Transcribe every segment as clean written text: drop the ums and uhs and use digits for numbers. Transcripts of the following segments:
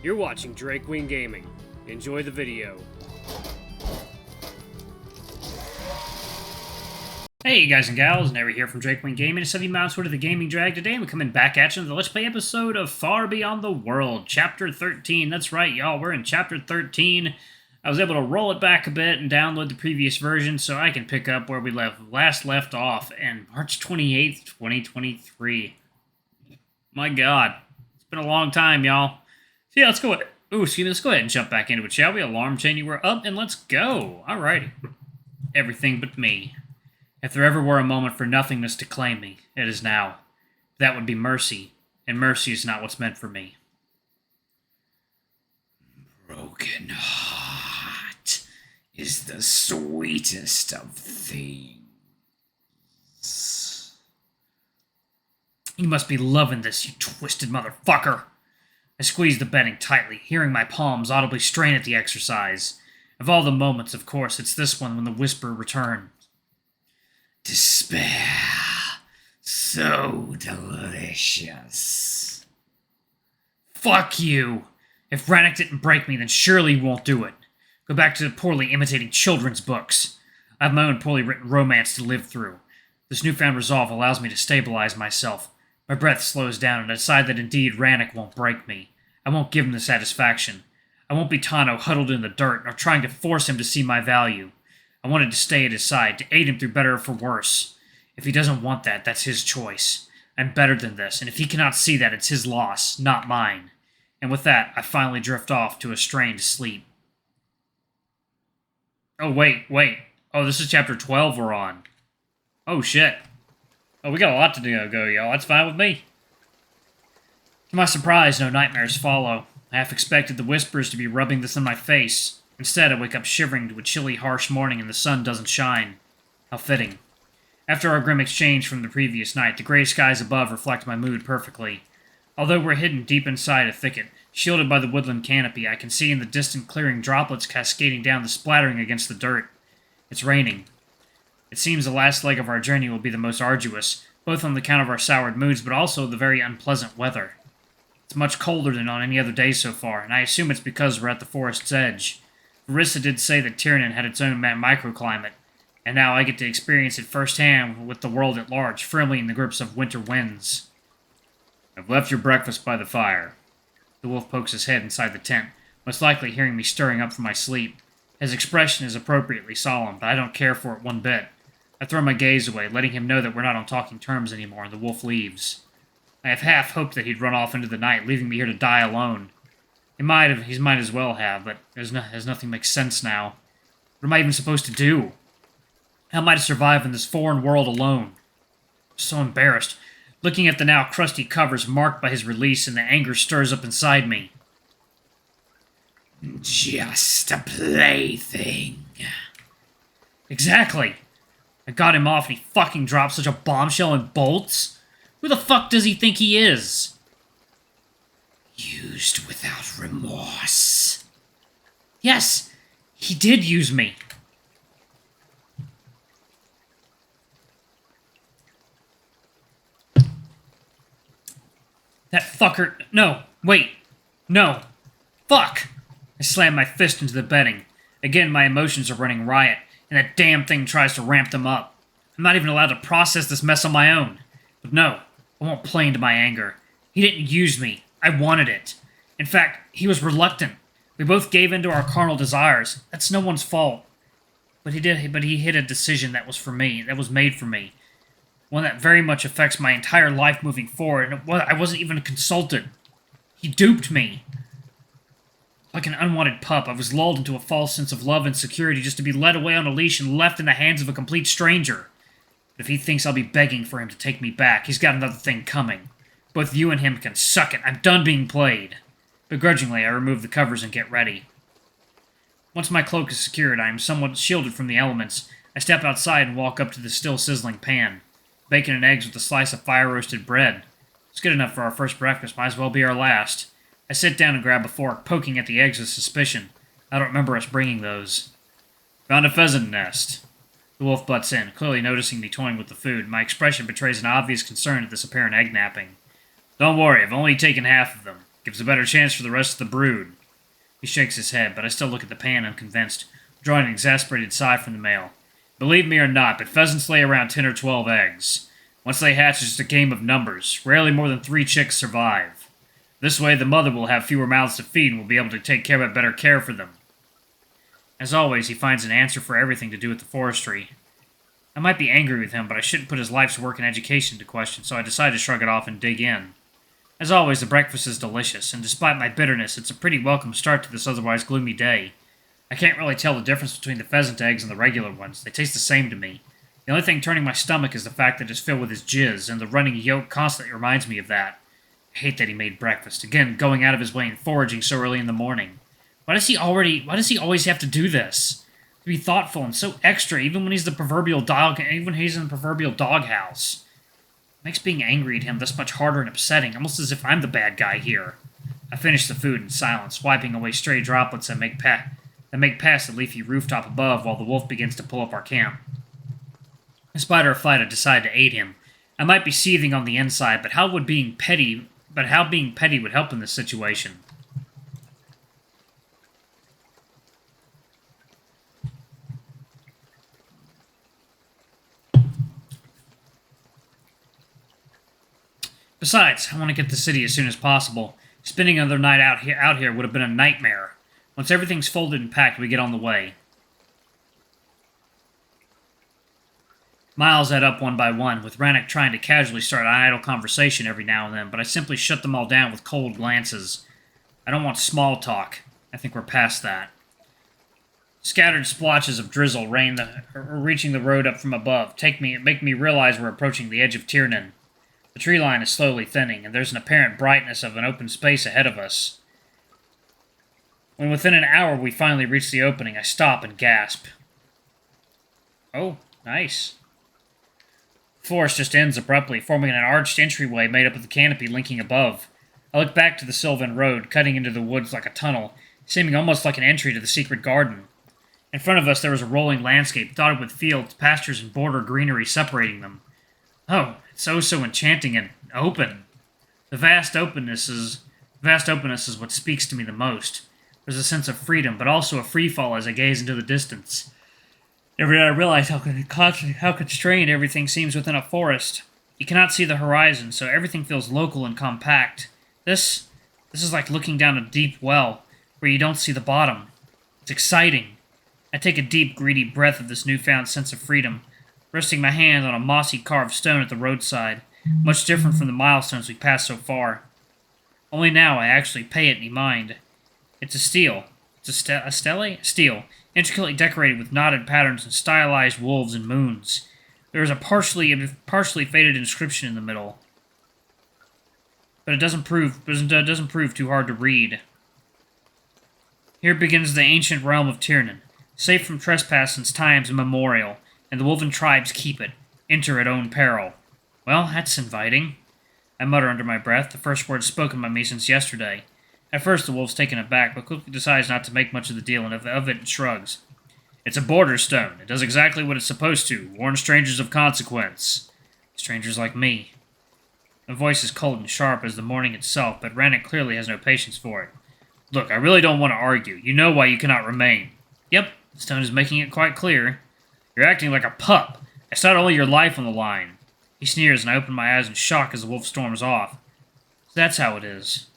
You're watching Drake Wing Gaming. Enjoy the video. Hey guys and gals, Nary here from Drake Wing Gaming, a 70 Mounts Sword of the Gaming Drag. Today we're coming back at you with the Let's Play episode of Far Beyond the World, Chapter 13. That's right, y'all, we're in Chapter 13. I was able to roll it back a bit and download the previous version so I can pick up where we last left off in March 28th, 2023. My god, it's been a long time, y'all. So yeah, let's go ahead. Ooh, excuse me, let's go ahead and jump back into it, shall we? Alarm chain, you were up, and let's go. Alrighty. Everything but me. If there ever were a moment for nothingness to claim me, it is now. That would be mercy, and mercy is not what's meant for me. Broken heart is the sweetest of things. You must be loving this, you twisted motherfucker. I squeezed the bedding tightly, hearing my palms audibly strain at the exercise. Of all the moments, of course, it's this one when the whisper returned. Despair. So delicious. Fuck you! If Rannoch didn't break me, then surely he won't do it. Go back to poorly imitating children's books. I have my own poorly written romance to live through. This newfound resolve allows me to stabilize myself. My breath slows down, and I decide that indeed Rannoch won't break me. I won't give him the satisfaction. I won't be Tano huddled in the dirt, nor trying to force him to see my value. I wanted to stay at his side, to aid him through better or for worse. If he doesn't want that, that's his choice. I'm better than this, and if he cannot see that, it's his loss, not mine. And with that, I finally drift off to a strained sleep. Oh, wait. Oh, this is chapter 12 we're on. Oh, shit. Oh, we got a lot to go, y'all. That's fine with me. To my surprise, no nightmares follow. I half expected the whispers to be rubbing this in my face. Instead, I wake up shivering to a chilly, harsh morning and the sun doesn't shine. How fitting. After our grim exchange from the previous night, the gray skies above reflect my mood perfectly. Although we're hidden deep inside a thicket, shielded by the woodland canopy, I can see in the distant clearing droplets cascading down, splattering against the dirt. It's raining. It seems the last leg of our journey will be the most arduous, both on account of our soured moods, but also the very unpleasant weather. It's much colder than on any other day so far, and I assume it's because we're at the forest's edge. Varissa did say that Tiernan had its own microclimate, and now I get to experience it firsthand with the world at large, firmly in the grips of winter winds. I've left your breakfast by the fire. The wolf pokes his head inside the tent, most likely hearing me stirring up from my sleep. His expression is appropriately solemn, but I don't care for it one bit. I throw my gaze away, letting him know that we're not on talking terms anymore, and the wolf leaves. I have half hoped that he'd run off into the night, leaving me here to die alone. He might as well have, but there's nothing makes sense now. What am I even supposed to do? How am I to survive in this foreign world alone? I'm so embarrassed, looking at the now crusty covers marked by his release, and the anger stirs up inside me. Just a plaything. Exactly. I got him off and he fucking dropped such a bombshell and bolts? Who the fuck does he think he is? Used without remorse. Yes, he did use me. That fucker... No, wait. No. Fuck! I slam my fist into the bedding. Again, my emotions are running riot, and that damn thing tries to ramp them up. I'm not even allowed to process this mess on my own. But no, I won't play into my anger. He didn't use me. I wanted it. In fact, he was reluctant. We both gave in to our carnal desires. That's no one's fault. But he hit a decision that was for me, that was made for me. One that very much affects my entire life moving forward, and I wasn't even consulted. He duped me. Like an unwanted pup, I was lulled into a false sense of love and security just to be led away on a leash and left in the hands of a complete stranger. But if he thinks I'll be begging for him to take me back, he's got another thing coming. Both you and him can suck it. I'm done being played. Begrudgingly, I remove the covers and get ready. Once my cloak is secured, I am somewhat shielded from the elements. I step outside and walk up to the still sizzling pan. Bacon and eggs with a slice of fire-roasted bread. It's good enough for our first breakfast, might as well be our last. I sit down and grab a fork, poking at the eggs with suspicion. I don't remember us bringing those. Found a pheasant nest. The wolf butts in, clearly noticing me toying with the food. My expression betrays an obvious concern at this apparent egg napping. Don't worry, I've only taken half of them. Gives a better chance for the rest of the brood. He shakes his head, but I still look at the pan unconvinced, drawing an exasperated sigh from the male. Believe me or not, but pheasants lay around 10 or 12 eggs. Once they hatch, it's just a game of numbers. Rarely more than 3 chicks survive. This way, the mother will have fewer mouths to feed and will be able to take better care for them. As always, he finds an answer for everything to do with the forestry. I might be angry with him, but I shouldn't put his life's work and education into question, so I decide to shrug it off and dig in. As always, the breakfast is delicious, and despite my bitterness, it's a pretty welcome start to this otherwise gloomy day. I can't really tell the difference between the pheasant eggs and the regular ones. They taste the same to me. The only thing turning my stomach is the fact that it's filled with his jizz, and the running yolk constantly reminds me of that. I hate that he made breakfast, again going out of his way and foraging so early in the morning. Why does he always have to do this? To be thoughtful and so extra, even when he's in the proverbial doghouse. Makes being angry at him this much harder and upsetting, almost as if I'm the bad guy here. I finish the food in silence, wiping away stray droplets that make past the leafy rooftop above while the wolf begins to pull up our camp. In spite of our fight, I decide to aid him. I might be seething on the inside, but how being petty would help in this situation? Besides, I want to get to the city as soon as possible. Spending another night out here would have been a nightmare. Once everything's folded and packed, we get on the way. Miles add up one by one, with Rannoch trying to casually start an idle conversation every now and then, but I simply shut them all down with cold glances. I don't want small talk. I think we're past that. Scattered splotches of drizzle reaching the road up from above, make me realize we're approaching the edge of Tiernan. The tree line is slowly thinning, and there's an apparent brightness of an open space ahead of us. When within an hour we finally reach the opening, I stop and gasp. Oh, nice. The forest just ends abruptly, forming an arched entryway made up of the canopy linking above. I look back to the Sylvan Road, cutting into the woods like a tunnel, seeming almost like an entry to the secret garden. In front of us there was a rolling landscape, dotted with fields, pastures, and border greenery separating them. Oh, it's so enchanting and open. The vast openness is what speaks to me the most. There's a sense of freedom, but also a freefall as I gaze into the distance. Every day I realize how constrained everything seems within a forest. You cannot see the horizon, so everything feels local and compact. This is like looking down a deep well, where you don't see the bottom. It's exciting. I take a deep, greedy breath of this newfound sense of freedom, resting my hand on a mossy carved stone at the roadside, much different from the milestones we passed so far. Only now I actually pay it any mind. It's a stele, intricately decorated with knotted patterns and stylized wolves and moons. There is a partially faded inscription in the middle, but it doesn't prove too hard to read. Here begins the ancient realm of Tiernan, safe from trespass since times immemorial, and the woven tribes keep it. Enter at own peril. Well, that's inviting. I mutter under my breath, the first words spoken by me since yesterday. At first the wolf's taken aback, but quickly decides not to make much of the deal, and of it shrugs. It's a border stone. It does exactly what it's supposed to. Warn strangers of consequence. Strangers like me. My voice is cold and sharp as the morning itself, but Rannoch clearly has no patience for it. Look, I really don't want to argue. You know why you cannot remain. Yep, the stone is making it quite clear. You're acting like a pup. It's not only your life on the line. He sneers, and I open my eyes in shock as the wolf storms off. So that's how it is.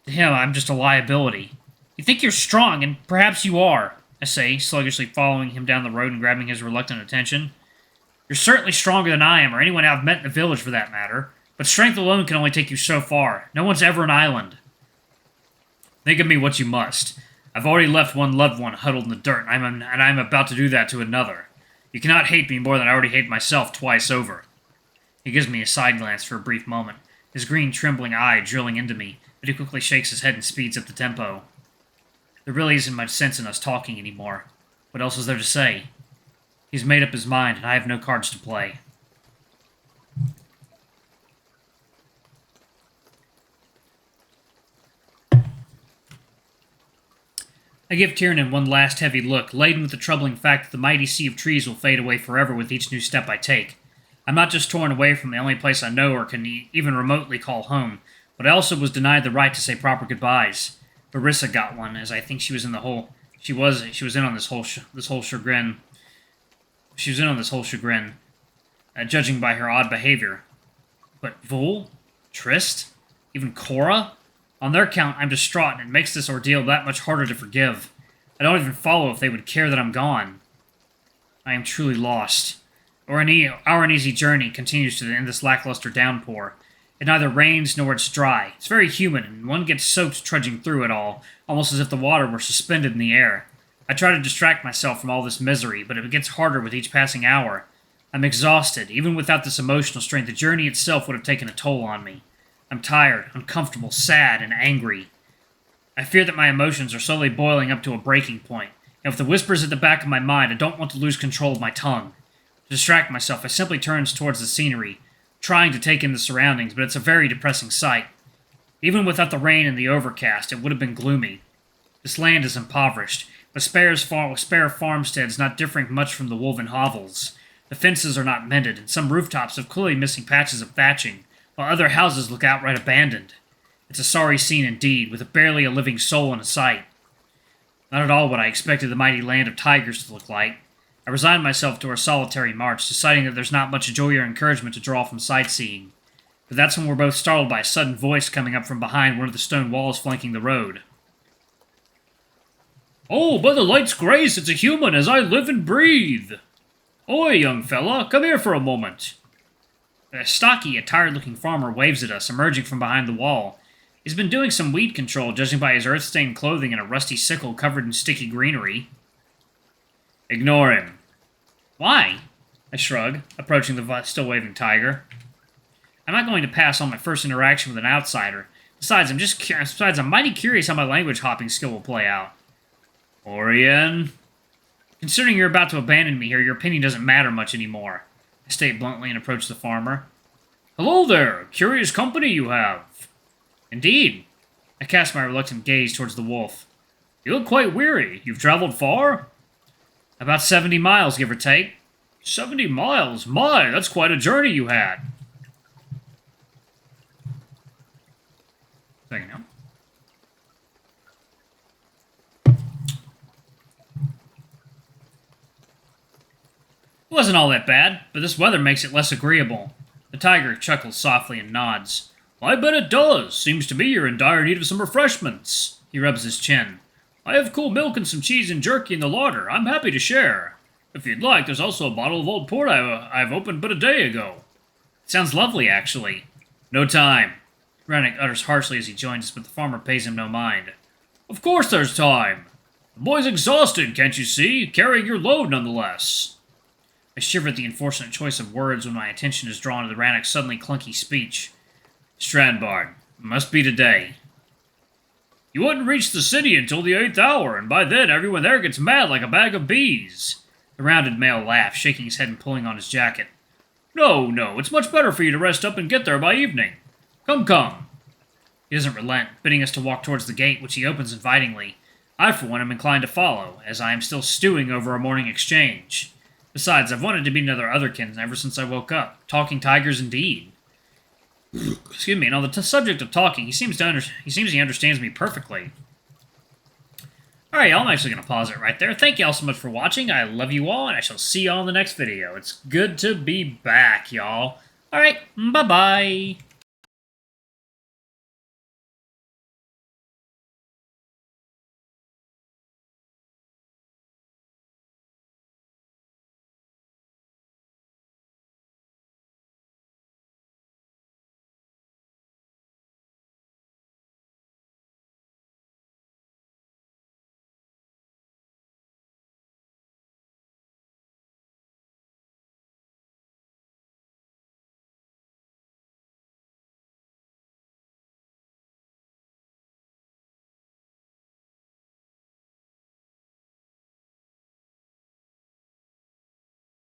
To him, I'm just a liability. You think you're strong, and perhaps you are, I say, sluggishly following him down the road and grabbing his reluctant attention. You're certainly stronger than I am, or anyone I've met in the village for that matter, but strength alone can only take you so far. No one's ever an island. Think of me what you must. I've already left one loved one huddled in the dirt, and I'm about to do that to another. You cannot hate me more than I already hate myself twice over. He gives me a side glance for a brief moment, his green, trembling eye drilling into me, but he quickly shakes his head and speeds up the tempo. There really isn't much sense in us talking anymore. What else is there to say? He's made up his mind, and I have no cards to play. I give Tiernan one last heavy look, laden with the troubling fact that the mighty sea of trees will fade away forever with each new step I take. I'm not just torn away from the only place I know or can even remotely call home, but I also was denied the right to say proper goodbyes. Barissa got one, as I think she was in the whole... She was in on this whole chagrin. She was in on this whole chagrin, judging by her odd behavior. But Vul? Trist? Even Cora? On their count, I'm distraught, and it makes this ordeal that much harder to forgive. I don't even follow if they would care that I'm gone. I am truly lost. Our uneasy journey continues in this lackluster downpour. It neither rains nor it's dry. It's very humid, and one gets soaked trudging through it all, almost as if the water were suspended in the air. I try to distract myself from all this misery, but it gets harder with each passing hour. I'm exhausted. Even without this emotional strain, the journey itself would have taken a toll on me. I'm tired, uncomfortable, sad, and angry. I fear that my emotions are slowly boiling up to a breaking point. And with the whispers at the back of my mind, I don't want to lose control of my tongue. To distract myself, I simply turn towards the scenery, trying to take in the surroundings, but it's a very depressing sight. Even without the rain and the overcast, it would have been gloomy. This land is impoverished, with spare farmsteads not differing much from the woven hovels. The fences are not mended, and some rooftops have clearly missing patches of thatching, while other houses look outright abandoned. It's a sorry scene indeed, with barely a living soul in sight. Not at all what I expected the mighty land of tigers to look like. I resigned myself to our solitary march, deciding that there's not much joy or encouragement to draw from sightseeing. But that's when we're both startled by a sudden voice coming up from behind one of the stone walls flanking the road. "Oh, by the light's grace, it's a human as I live and breathe! Oi, young fella, come here for a moment." A stocky, tired-looking farmer waves at us, emerging from behind the wall. He's been doing some weed control, judging by his earth-stained clothing and a rusty sickle covered in sticky greenery. "Ignore him." "Why?" I shrug, approaching the still-waving tiger. I'm not going to pass on my first interaction with an outsider. Besides, I'm mighty curious how my language hopping skill will play out. "Orion?" "Considering you're about to abandon me here, your opinion doesn't matter much anymore," I state bluntly and approach the farmer. "Hello there! Curious company you have." "Indeed." I cast my reluctant gaze towards the wolf. "You look quite weary. You've traveled far?" "About 70 miles, give or take." 70 miles? My, that's quite a journey you had." So you know. It wasn't all that bad, but this weather makes it less agreeable. The tiger chuckles softly and nods. "I bet it does. Seems to me you're in dire need of some refreshments." He rubs his chin. "I have cool milk and some cheese and jerky in the larder. I'm happy to share. If you'd like, there's also a bottle of old port I've opened but a day ago." It sounds lovely, actually. "No time," Rennick utters harshly as he joins us, but the farmer pays him no mind. "Of course there's time. The boy's exhausted, can't you see? Carrying your load, nonetheless." I shiver at the unfortunate choice of words when my attention is drawn to the Rannoch's suddenly clunky speech. "Strandbard, must be today. You wouldn't reach the city until the 8th hour, and by then everyone there gets mad like a bag of bees." The rounded male laughed, shaking his head and pulling on his jacket. No, it's much better for you to rest up and get there by evening. Come." He doesn't relent, bidding us to walk towards the gate, which he opens invitingly. I, for one, am inclined to follow, as I am still stewing over our morning exchange. Besides, I've wanted to meet another otherkin ever since I woke up. Talking tigers, indeed. Excuse me. And on the subject of talking, he seems he understands me perfectly. All right, y'all. I'm actually going to pause it right there. Thank you all so much for watching. I love you all, and I shall see y'all in the next video. It's good to be back, y'all. All right, bye-bye.